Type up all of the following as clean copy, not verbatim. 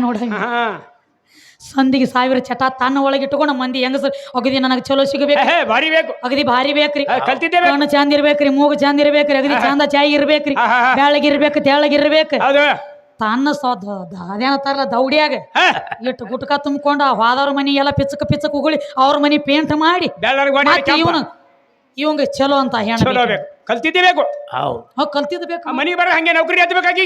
ನೋಡ ಸಂದಿಗೆ 1000 ಚಟ ತನ್ನ ಒಳಗೆ ಇಟ್ಕೊಂಡು ಮಂದಿ ಹೆಂಗಸರು ಅಗದಿ ನನಗೆ ಚಲೋ ಸಿಗಬೇಕು ಭಾರಿ ಬೇಕು ಅಗದಿ ಭಾರಿ ಬೇಕ್ರಿ ಕಲ್ತಿದ್ದೇವೆ ಕಣ್ಣು ಚಂದ ಇರ್ಬೇಕ್ರಿ ಮೂಗು ಚಂದ ಇರ್ಬೇಕ್ರಿ ಅಗದಿ ಚಂದ ಚಾಯಿ ಇರ್ಬೇಕ್ರಿ ಬೆಳಗಿರ್ಬೇಕು ತೆಳ್ಳಗಿರ್ಬೇಕು ತನ್ನ ಅದೇನತ್ತಾರಲ್ಲ ದೌಡಿಯಾಗ ಇಟ್ಟು ಗುಟ್ಕ ತುಂಬಿಕೊಂಡು ಹೋದವ್ರ ಮನಿ ಎಲ್ಲ ಪಿಚ್ಚಕ್ ಉಗುಳಿ ಅವ್ರ ಮನಿ ಪೇಂಟ್ ಮಾಡಿ ಇವಂಗ ಚಲೋ ಅಂತ ಹೇಳ ಕಲ್ತಿದ್ದೇಬೇಕು ಕಲ್ತಿದ್ ಬೇಕು ಮನಿ ಬರ ಹಂಗೆ ನೌಕರಿ ಹತ್ಬೇಕಾಗಿ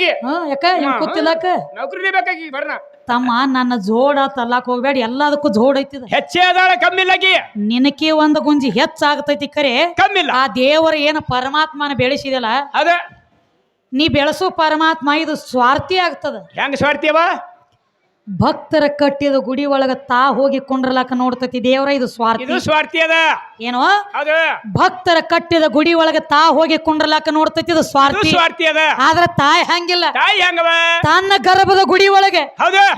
ಯಾಕ ಕೂತಿಲ್ಲಕ ನೌಕರಿ ಬೇಕಾಗಿ ಬರ್ನ ತಮ್ಮ ನನ್ನ ಜೋಡ ತಲ್ಲಾಕ್ ಹೋಗ್ಬೇಡ ಎಲ್ಲದಕ್ಕೂ ಜೋಡ್ ಐತಿದ ಹೆಚ್ಚೇ ಅದಾಳ ಕಮ್ಮಿಲ್ಲಾಗಿ ನಿನಕಿ ಒಂದು ಗುಂಜಿ ಹೆಚ್ಚಾಗತೈತಿ ಕರೆ ಕಮ್ಮಿಲ್ಲ ಆ ದೇವರ ಏನು ಪರಮಾತ್ಮನ ಬೆಳೆಸಿದಲ್ಲ ಅದ ನೀ ಬೆಳೆಸೋ ಪರಮಾತ್ಮ ಇದು ಸ್ವಾರ್ಥಿ ಆಗ್ತದ ಹೆಂಗ ಸ್ವಾರ್ಥಿಯವ ಭಕ್ತರ ಕಟ್ಟಿದ ಗುಡಿ ಒಳಗ ತಾ ಹೋಗಿ ಕುಂಡ್ರಲಾಕ ನೋಡ್ತತಿ ದೇವರ ಇದು ಸ್ವಾರ್ಥಿ ಅದ ಏನೋ ಭಕ್ತರ ಕಟ್ಟಿದ ಗುಡಿ ಒಳಗ ತಾ ಹೋಗಿ ಕುಂಡ್ರಲಾಕ ನೋಡ್ತತಿ ಇದು ಸ್ವಾರ್ಥಿ ಅದ ಆದ್ರ ತಾಯಿ ಹಂಗಿಲ್ಲ ತಾಯಿ ಹಂಗವ ತನ್ನ ಗರ್ಭದ ಗುಡಿ ಒಳಗೆ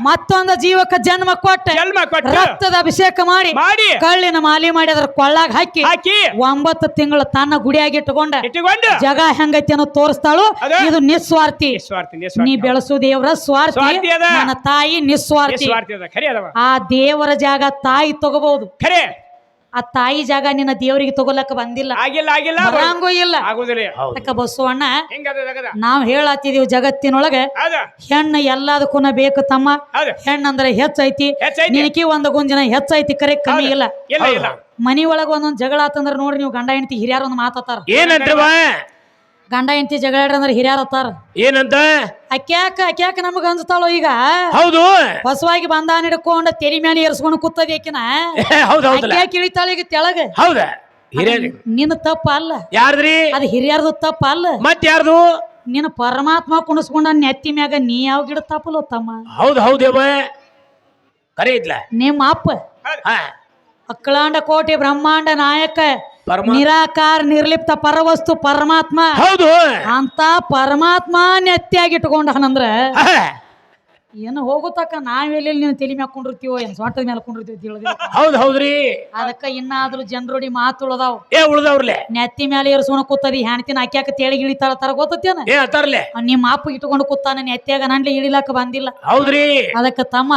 ಮತ್ತೊಂದು ಜೀವಕ್ಕೆ ಜನ್ಮ ಕೊಟ್ಟ ರಕ್ತದ ಅಭಿಷೇಕ ಮಾಡಿ ಕಳ್ಳಿನ ಮಾಲಿ ಮಾಡಿ ಅದ್ರ ಕೊಳ್ಳಾಗ ಹಾಕಿ 9 ತಿಂಗಳು ತನ್ನ ಗುಡಿಯಾಗಿ ಇಟ್ಟುಕೊಂಡ ಜಗ ಹೆಂಗೈತಿ ಅನ್ನೋ ತೋರಿಸ್ತಾಳು ಇದು ನಿಸ್ವಾರ್ಥಿ ನೀ ಬೆಳೆಸು ದೇವರ ಸ್ವಾರ್ಥಿ ನನ್ನ ತಾಯಿ ನಿಸ್ವಾರ್ಥಿ ಆ ದೇವರ ಜಾಗ ತಾಯಿ ತಗೋಬಹುದು ಖರೆ ಆ ತಾಯಿ ಜಾಗ ನಿನ್ನ ದೇವರಿಗೆ ತಗೊಲಕ್ಕ ಬಂದಿಲ್ಲ ಬರಂಗೂ ಇಲ್ಲ ಯಾಕ ಬಸವಣ್ಣ ನಾವ್ ಹೇಳತ್ತಿದೀವಿ ಜಗತ್ತಿನೊಳಗೆ ಹೆಣ್ಣು ಎಲ್ಲದಕ್ಕೂ ಬೇಕು ತಮ್ಮ ಹೆಣ್ಣಂದ್ರೆ ಹೆಚ್ಚೈತಿ ನಿನಕಿ ಒಂದು ಗುಂಜಿನ ಹೆಚ್ಚೈತಿ ಕರೆ ಕಮ್ಮಿ ಇಲ್ಲ ಮನಿ ಒಳಗ ಒಂದೊಂದ್ ಜಗಳ ಆತಂದ್ರ ನೋಡ್ರಿ ನೀವು ಗಂಡ ಹೆಂಡತಿ ಹಿರಿಯಾರ ಒಂದು ಮಾತಾತಾರ ಗಂಡ ಹೆಂಡತಿ ಜಗಳ ಅಂದ್ರೆ ಹಿರಿಯಾರತ್ತಾರ ಏನಂತ ಅಕ್ಯಾಕ ನಮಗ ಅನ್ಸ್ತಾಳೋ ಈಗ ಹೌದು ಹೊಸವಾಗಿ ಬಂದಾನ ಹಿಡ್ಕೊಂಡು ತೆರಿ ಮೇಲೆ ಏರ್ಸ್ಕೊಂಡು ಕೂತದ ಯಾಕಿನ ಅಕ್ಯಾಕ ಇಳಿತಾಳ ಈಗ ತೆಳಗ ಹೌದ ನಿನ್ನ ತಪ್ಪ ಅಲ್ಲ ಯಾರ್ದ್ರಿ ಅದು ಹಿರಿಯಾರ್ದು ತಪ್ಪ ಅಲ್ಲ ಮತ್ ಯಾರ್ದು ನಿನ್ನ ಪರಮಾತ್ಮ ಕುಣಿಸ್ಕೊಂಡ ನೆತ್ತಿ ಮ್ಯಾಗ ನೀ ಯಾವ ಗಿಡ ತಪ್ಪಲೋ ತಮ್ಮ ಹೌದೇವ ಕರೆ ಇದ್ಲ ನಿಮ್ಮ ಅಪ್ಪ ಅಕ್ಕಳಾಂಡ ಕೋಟಿ ಬ್ರಹ್ಮಾಂಡ ನಾಯಕ ನಿರಾಕಾರ ನಿರ್ಲಿಪ್ತ ಪರವಸ್ತು ಪರಮಾತ್ಮ ಹೌದು ಅಂತ ಪರಮಾತ್ಮ ನೆತ್ತಿಯಾಗಿಟ್ಕೊಂಡನಂದ್ರ ಏನು ಹೋಗುತ್ತಕ್ಕ ನಾವೆಲ್ಲಿ ನೀನು ತಲೆ ಮ್ಯಾಕೊಂಡಿರ್ತೀವೋ ಏನ್ ಸೊಂಟದ ಮೇಲೆ ಕೊಂಡಿರ್ತೀವಿ ಹೌದ್ರಿ ಅದಕ್ಕ ಇನ್ನಾದ್ರೂ ಜನರೋಡಿ ಮಾತು ಉಳ್ದಾವ್ ಉಳ್ದವ್ರಲೆ ನೆತ್ತಿ ಮೇಲೆ ಏರ್ಸ್ಕೊಂಡು ಕೂತದಿ ಹೆಣ್ತಿನ ಅಕ್ಯಾಕ ತೆಳಗಿ ಇಳಿತಾಳ ತರ ಗೊತ್ತೇನ ನಿಮ್ಮ ಅಪ್ಪ ಇಟ್ಕೊಂಡು ಕೂತಾನ ನೆತ್ತಿಯಾಗ ನನ್ಲಿ ಇಳಿಲಾಕ ಬಂದಿಲ್ಲ ಹೌದ್ರಿ ಅದಕ್ಕ ತಮ್ಮ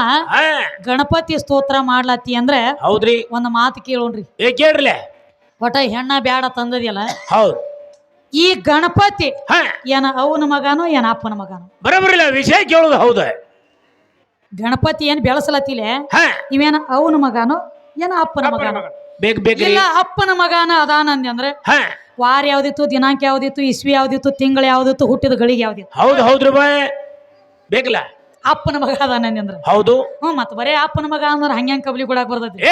ಗಣಪತಿ ಸ್ತೋತ್ರ ಮಾಡ್ಲತ್ತಿ ಅಂದ್ರೆ ಹೌದ್ರಿ ಒಂದ್ ಮಾತು ಕೇಳೋಣ್ರಿ ಕೇಳ್ರಲೆ ಒಟ ಹೆಣ್ಣ ಬ್ಯಾಡ ತಂದದಿಲ್ಲ ಹೌದು ಈ ಗಣಪತಿ ಏನ ಅವನ ಮಗನೋ ಏನ ಅಪ್ಪನ ಮಗನೋ ಬರಬರಿಲ್ಲ ವಿಷಯ ಕೇಳೋದು ಹೌದ ಗಣಪತಿ ಏನ್ ಬೆಳೆಸಲತ್ತಿಲೆ ಇವೇನ ಅವನ ಮಗನೋ ಏನ ಅಪ್ಪನ ಮಗನೋ ಇಲ್ಲ ಅಪ್ಪನ ಮಗನ ಅದಾನಂದಿ ಅಂದ್ರೆ ವಾರ ಯಾವ್ದಿತ್ತು ದಿನಾಂಕ ಯಾವ್ದಿತ್ತು ಇಸ್ವಿ ಯಾವ್ದಿತ್ತು ತಿಂಗಳು ಯಾವ್ದಿತ್ತು ಹುಟ್ಟಿದ ಗಳಿಗೆ ಯಾವ್ದಿತ್ತು ಹೌದ್ರಿ ಬೇಕಲ್ಲ ಅಪ್ಪನ ಮಗ ಅದಾನಂದಿ ಅಂದ್ರೆ ಹೌದು ಮತ್ತ ಬರೇ ಅಪ್ಪನ ಮಗ ಅಂದ್ರೆ ಹಂಗ್ಯಾಂಗ ಕಬ್ಲಿ ಕೊಡಕ್ ಬರ್ತೈತಿ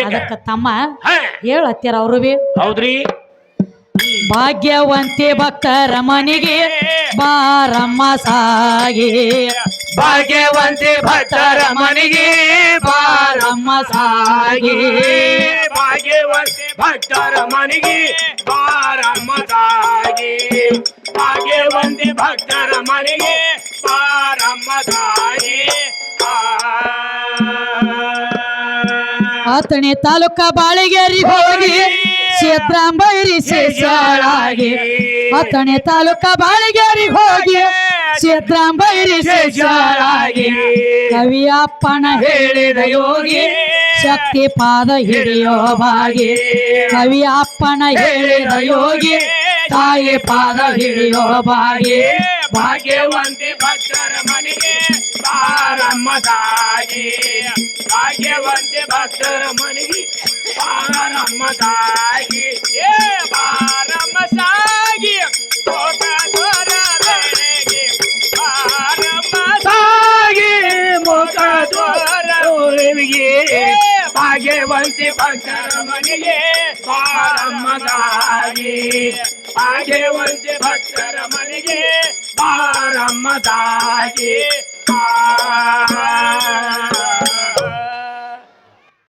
ಅದಕ್ಕ ತಮ್ಮ ಹೇಳತ್ಯಾರ ಅವ್ರು ಬಿ ಹೌದ್ರಿ ಭಾಗ್ಯವಂತೆ ಭಕ್ತರ ಮನೆಗೆ ಬಾರಮ್ಮ ಸಾಗಿ ಭಾಗ್ಯವಂತೆ ಭಕ್ತರ ಮನೆಗೆ ಬಾರಮ್ಮ ಸಾಗಿ ಭಾಗ್ಯವಂತೆ ಭಕ್ತರ ಮನೆಗೆ ಬಾರಮ್ಮ ಸಾಗಿ ಭಾಗ್ಯವಂತೆ ಭಕ್ತರ ಮನೆಗೆ ಬಾರಮ್ಮ ಸಾಗಿ ಆತಣೆ ತಾಲೂಕ ಬಾಳಿಗೇರಿ ಹೋಗಿ ಕ್ಷೇತ್ರಾಂಬೈರಿ ಶೇಷಾಳಾಗಿ ಆತಣೆ ತಾಲೂಕ ಬಾಳಿಗೇರಿ ಹೋಗಿ ಕ್ಷೇತ್ರಾಂಬೈರಿ ಶೇಷಾಳಾಗಿ ಕವಿ ಅಪ್ಪನ ಹೇಳಿದ ಯೋಗಿ ಶಕ್ತಿ ಪಾದ ಹಿಡಿಯೋ ಬಾಗಿ ಕವಿ ಅಪ್ಪನ ಹೇಳಿದ ಯೋಗಿ ತಾಯಿ ಪಾದ ಹಿಡಿಯೋ ಬಾಗಿ ಭಾಗ್ಯವಂತೆ ಭಕ್ತರ ಮನೆಗೆ ಬಾರಮ್ಮ ಸಾಗಿ ಭಾಗ್ಯವಂತೆ ಭಕ್ತರ ಮನೆಗೆ ಬಾರಮ್ಮ ಸಾಗಿ ಬಾರಮ್ಮ ಸಾಗಿ ಬಾರಮ್ಮ ಸಾಗಿ ಮುಖ ದ್ವಾರವಿಗೆ ಭಾಗ್ಯವಂತೆ ಭಕ್ತರ ಮನೆಗೆ ಬಾರಮ್ಮ ಸಾಗಿ ಭಾಗ್ಯವಂತೆ ಭಕ್ತರ ಮನೆಗೆ ಬಾರಮ್ಮ ಸಾಗಿ